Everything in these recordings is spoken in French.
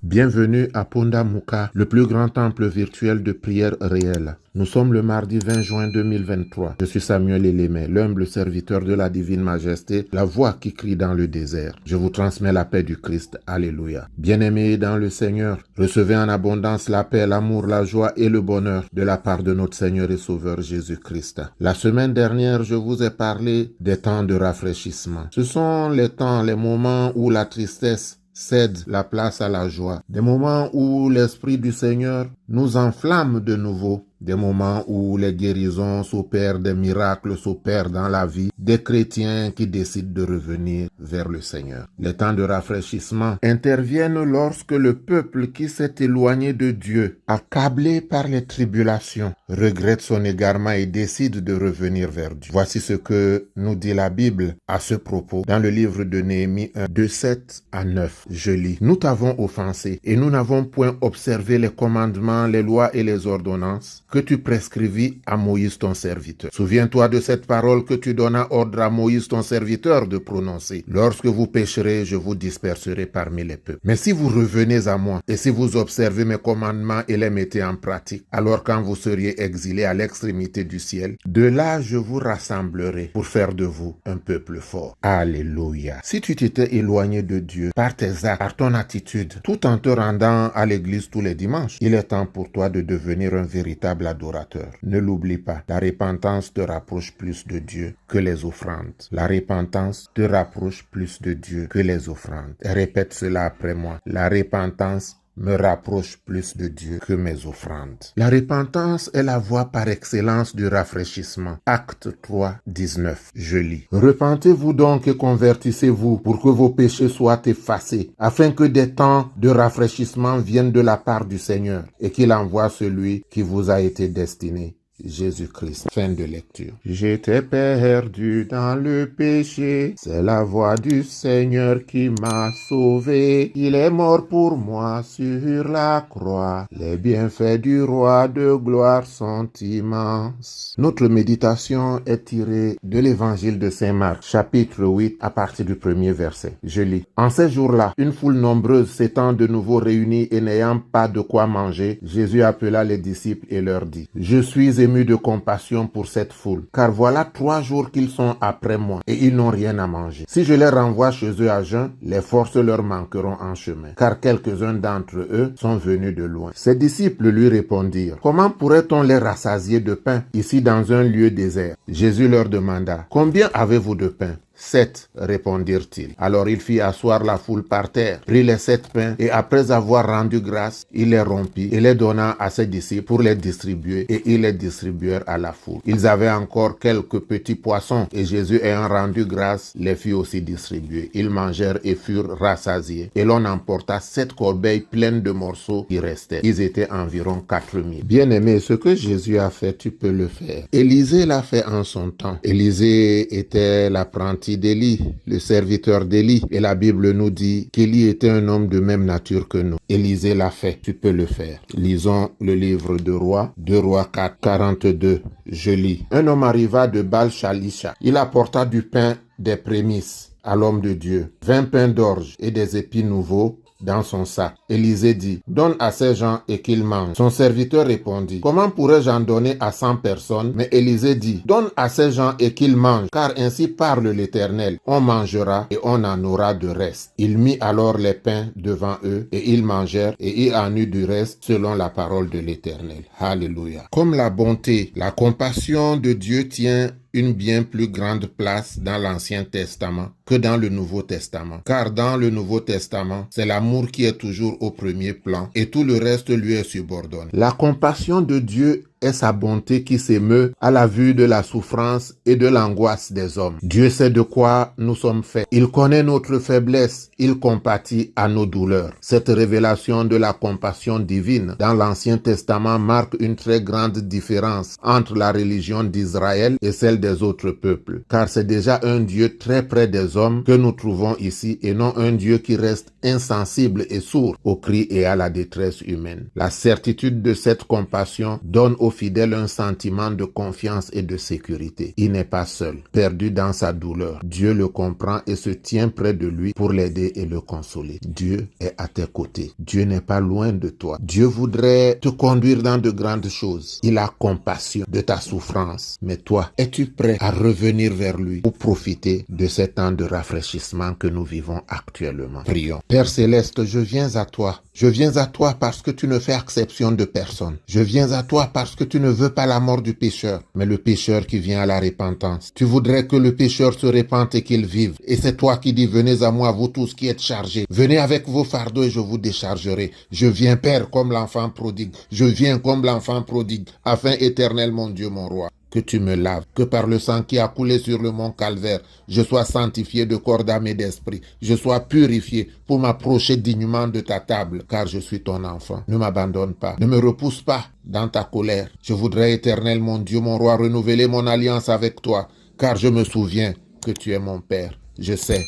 Bienvenue à Pondamuka, le plus grand temple virtuel de prière réelle. Nous sommes le mardi 20 juin 2023. Je suis Samuel Elémé, l'humble serviteur de la divine majesté, la voix qui crie dans le désert. Je vous transmets la paix du Christ. Alléluia. Bien-aimés dans le Seigneur, recevez en abondance la paix, l'amour, la joie et le bonheur de la part de notre Seigneur et Sauveur Jésus-Christ. La semaine dernière, je vous ai parlé des temps de rafraîchissement. Ce sont les temps, les moments où la tristesse cède la place à la joie. Des moments où l'Esprit du Seigneur nous enflamme de nouveau. Des moments où les guérisons s'opèrent, des miracles s'opèrent dans la vie des chrétiens qui décident de revenir vers le Seigneur. Les temps de rafraîchissement interviennent lorsque le peuple qui s'est éloigné de Dieu, accablé par les tribulations, regrette son égarement et décide de revenir vers Dieu. Voici ce que nous dit la Bible à ce propos dans le livre de Néhémie 1, de 7 à 9. Je lis. Nous t'avons offensé et nous n'avons point observé les commandements, les lois et les ordonnances que tu prescrivis à Moïse ton serviteur. Souviens-toi de cette parole que tu donnas ordre à Moïse ton serviteur de prononcer. Lorsque vous pécherez, je vous disperserai parmi les peuples. Mais si vous revenez à moi, et si vous observez mes commandements et les mettez en pratique, alors quand vous seriez exilés à l'extrémité du ciel, de là je vous rassemblerai pour faire de vous un peuple fort. Alléluia. Si tu t'étais éloigné de Dieu par tes actes, par ton attitude, tout en te rendant à l'église tous les dimanches, il est temps pour toi de devenir un véritable adorateur. Ne l'oublie pas, la repentance te rapproche plus de Dieu que les offrandes. La repentance te rapproche plus de Dieu que les offrandes. Et répète cela après moi. La repentance me rapproche plus de Dieu que mes offrandes. La repentance est la voie par excellence du rafraîchissement. Acte 3, 19. Je lis. Repentez-vous donc et convertissez-vous pour que vos péchés soient effacés, afin que des temps de rafraîchissement viennent de la part du Seigneur et qu'il envoie celui qui vous a été destiné. Jésus-Christ. Fin de lecture. J'étais perdu dans le péché, c'est la voix du Seigneur qui m'a sauvé. Il est mort pour moi sur la croix. Les bienfaits du roi de gloire sont immenses. Notre méditation est tirée de l'évangile de Saint Marc, chapitre 8, à partir du premier verset. Je lis. En ces jours-là, une foule nombreuse s'étant de nouveau réunie et n'ayant pas de quoi manger, Jésus appela les disciples et leur dit, « Je suis ému de compassion pour cette foule, car voilà 3 jours qu'ils sont après moi et ils n'ont rien à manger. Si je les renvoie chez eux à jeun, les forces leur manqueront en chemin, car quelques-uns d'entre eux sont venus de loin. » Ses disciples lui répondirent, « Comment pourrait-on les rassasier de pain ici dans un lieu désert? » Jésus leur demanda, « Combien avez-vous de pain? » 7, répondirent-ils. Alors il fit asseoir la foule par terre, prit les 7 pains, et après avoir rendu grâce, il les rompit et les donna à ses disciples pour les distribuer, et ils les distribuèrent à la foule. Ils avaient encore quelques petits poissons, et Jésus ayant rendu grâce, les fit aussi distribuer. Ils mangèrent et furent rassasiés, et l'on emporta 7 corbeilles pleines de morceaux qui restaient. Ils étaient environ 4000. Bien-aimé, ce que Jésus a fait, tu peux le faire. Élisée l'a fait en son temps. Élisée était l'apprenti d'Élie, le serviteur d'Élie, et la Bible nous dit qu'Élie était un homme de même nature que nous. Élisée l'a fait, tu peux le faire. Lisons le livre de Rois, 2 Rois 4, 42. Je lis. Un homme arriva de Baal-Shalisha. Il apporta du pain des prémices à l'homme de Dieu, 20 pains d'orge et des épis nouveaux dans son sac. Élisée dit, « Donne à ces gens et qu'ils mangent. » Son serviteur répondit, « Comment pourrais-je en donner à 100 personnes? » Mais Élisée dit, « Donne à ces gens et qu'ils mangent, car ainsi parle l'Éternel. On mangera et on en aura de reste. » Il mit alors les pains devant eux et ils mangèrent et il en eut du reste selon la parole de l'Éternel. Alléluia. Comme la bonté, la compassion de Dieu tient une bien plus grande place dans l'Ancien Testament que dans le Nouveau Testament. Car dans le Nouveau Testament, c'est l'amour qui est toujours au premier plan et tout le reste lui est subordonné. La compassion de Dieu est sa bonté qui s'émeut à la vue de la souffrance et de l'angoisse des hommes. Dieu sait de quoi nous sommes faits. Il connaît notre faiblesse. Il compatit à nos douleurs. Cette révélation de la compassion divine dans l'Ancien Testament marque une très grande différence entre la religion d'Israël et celle des autres peuples. Car c'est déjà un Dieu très près des hommes que nous trouvons ici et non un Dieu qui reste insensible et sourd aux cris et à la détresse humaine. La certitude de cette compassion donne au au fidèle un sentiment de confiance et de sécurité. Il n'est pas seul, perdu dans sa douleur. Dieu le comprend et se tient près de lui pour l'aider et le consoler. Dieu est à tes côtés. Dieu n'est pas loin de toi. Dieu voudrait te conduire dans de grandes choses. Il a compassion de ta souffrance. Mais toi, es-tu prêt à revenir vers lui pour profiter de ces temps de rafraîchissement que nous vivons actuellement? Prions. Père Céleste, je viens à toi. Je viens à toi parce que tu ne fais exception de personne. Je viens à toi parce que tu ne veux pas la mort du pécheur, mais le pécheur qui vient à la repentance. Tu voudrais que le pécheur se répande et qu'il vive. Et c'est toi qui dis, venez à moi, vous tous qui êtes chargés. Venez avec vos fardeaux et je vous déchargerai. Je viens, Père, comme l'enfant prodigue. Je viens comme l'enfant prodigue, afin, Éternel, mon Dieu, mon roi, que tu me laves, que par le sang qui a coulé sur le mont Calvaire, je sois sanctifié de corps, d'âme et d'esprit. Je sois purifié pour m'approcher dignement de ta table, car je suis ton enfant. Ne m'abandonne pas, ne me repousse pas dans ta colère. Je voudrais, Éternel, mon Dieu, mon roi, renouveler mon alliance avec toi, car je me souviens que tu es mon Père. Je sais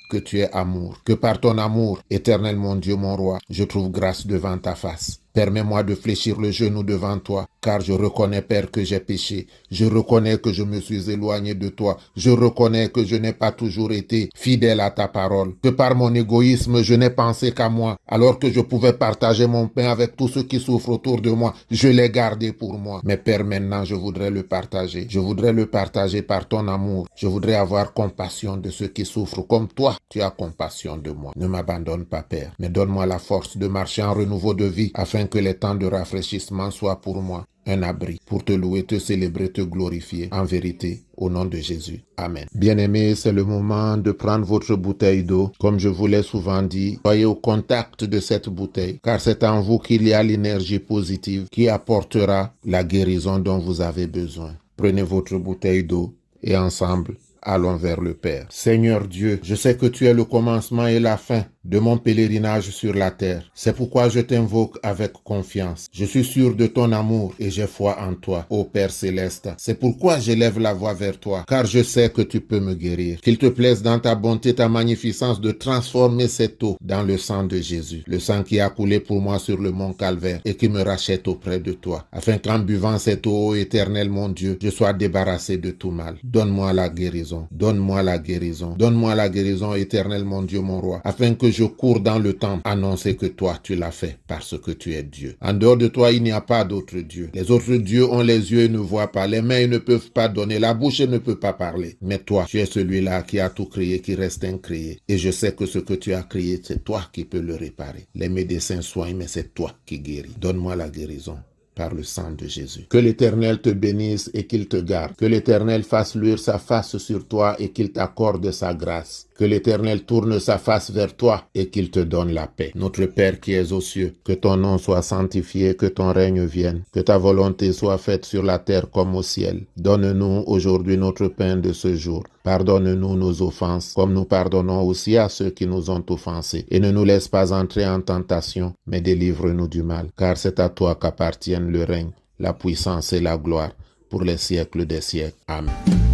que tu es amour, que par ton amour, Éternel, mon Dieu, mon roi, je trouve grâce devant ta face. Permets-moi de fléchir le genou devant toi, car je reconnais, Père, que j'ai péché. Je reconnais que je me suis éloigné de toi. Je reconnais que je n'ai pas toujours été fidèle à ta parole. Que par mon égoïsme, je n'ai pensé qu'à moi, alors que je pouvais partager mon pain avec tous ceux qui souffrent autour de moi. Je l'ai gardé pour moi. Mais Père, maintenant, je voudrais le partager. Je voudrais le partager par ton amour. Je voudrais avoir compassion de ceux qui souffrent comme toi. Tu as compassion de moi. Ne m'abandonne pas, Père, mais donne-moi la force de marcher en renouveau de vie, afin que les temps de rafraîchissement soient pour moi un abri pour te louer, te célébrer, te glorifier en vérité au nom de Jésus. Amen. Bien-aimés, c'est le moment de prendre votre bouteille d'eau. Comme je vous l'ai souvent dit, soyez au contact de cette bouteille, car c'est en vous qu'il y a l'énergie positive qui apportera la guérison dont vous avez besoin. Prenez votre bouteille d'eau et ensemble, allons vers le Père. Seigneur Dieu, je sais que tu es le commencement et la fin de mon pèlerinage sur la terre. C'est pourquoi je t'invoque avec confiance. Je suis sûr de ton amour et j'ai foi en toi, ô Père Céleste. C'est pourquoi j'élève la voix vers toi, car je sais que tu peux me guérir. Qu'il te plaise dans ta bonté, ta magnificence de transformer cette eau dans le sang de Jésus, le sang qui a coulé pour moi sur le mont Calvaire et qui me rachète auprès de toi, afin qu'en buvant cette eau, éternel mon Dieu, je sois débarrassé de tout mal. Donne-moi la guérison, donne-moi la guérison, donne-moi la guérison, éternel mon Dieu, mon roi, afin que je cours dans le temple, annoncer que toi, tu l'as fait parce que tu es Dieu. En dehors de toi, il n'y a pas d'autre Dieu. Les autres dieux ont les yeux et ne voient pas, les mains et ne peuvent pas donner, la bouche et ne peut pas parler. Mais toi, tu es celui-là qui a tout créé, qui reste incréé. Et je sais que ce que tu as créé, c'est toi qui peux le réparer. Les médecins soignent, mais c'est toi qui guéris. Donne-moi la guérison par le sang de Jésus. Que l'Éternel te bénisse et qu'il te garde. Que l'Éternel fasse luire sa face sur toi et qu'il t'accorde sa grâce. Que l'Éternel tourne sa face vers toi et qu'il te donne la paix. Notre Père qui es aux cieux, que ton nom soit sanctifié, que ton règne vienne, que ta volonté soit faite sur la terre comme au ciel. Donne-nous aujourd'hui notre pain de ce jour. Pardonne-nous nos offenses, comme nous pardonnons aussi à ceux qui nous ont offensés. Et ne nous laisse pas entrer en tentation, mais délivre-nous du mal. Car c'est à toi qu'appartiennent le règne, la puissance et la gloire, pour les siècles des siècles. Amen.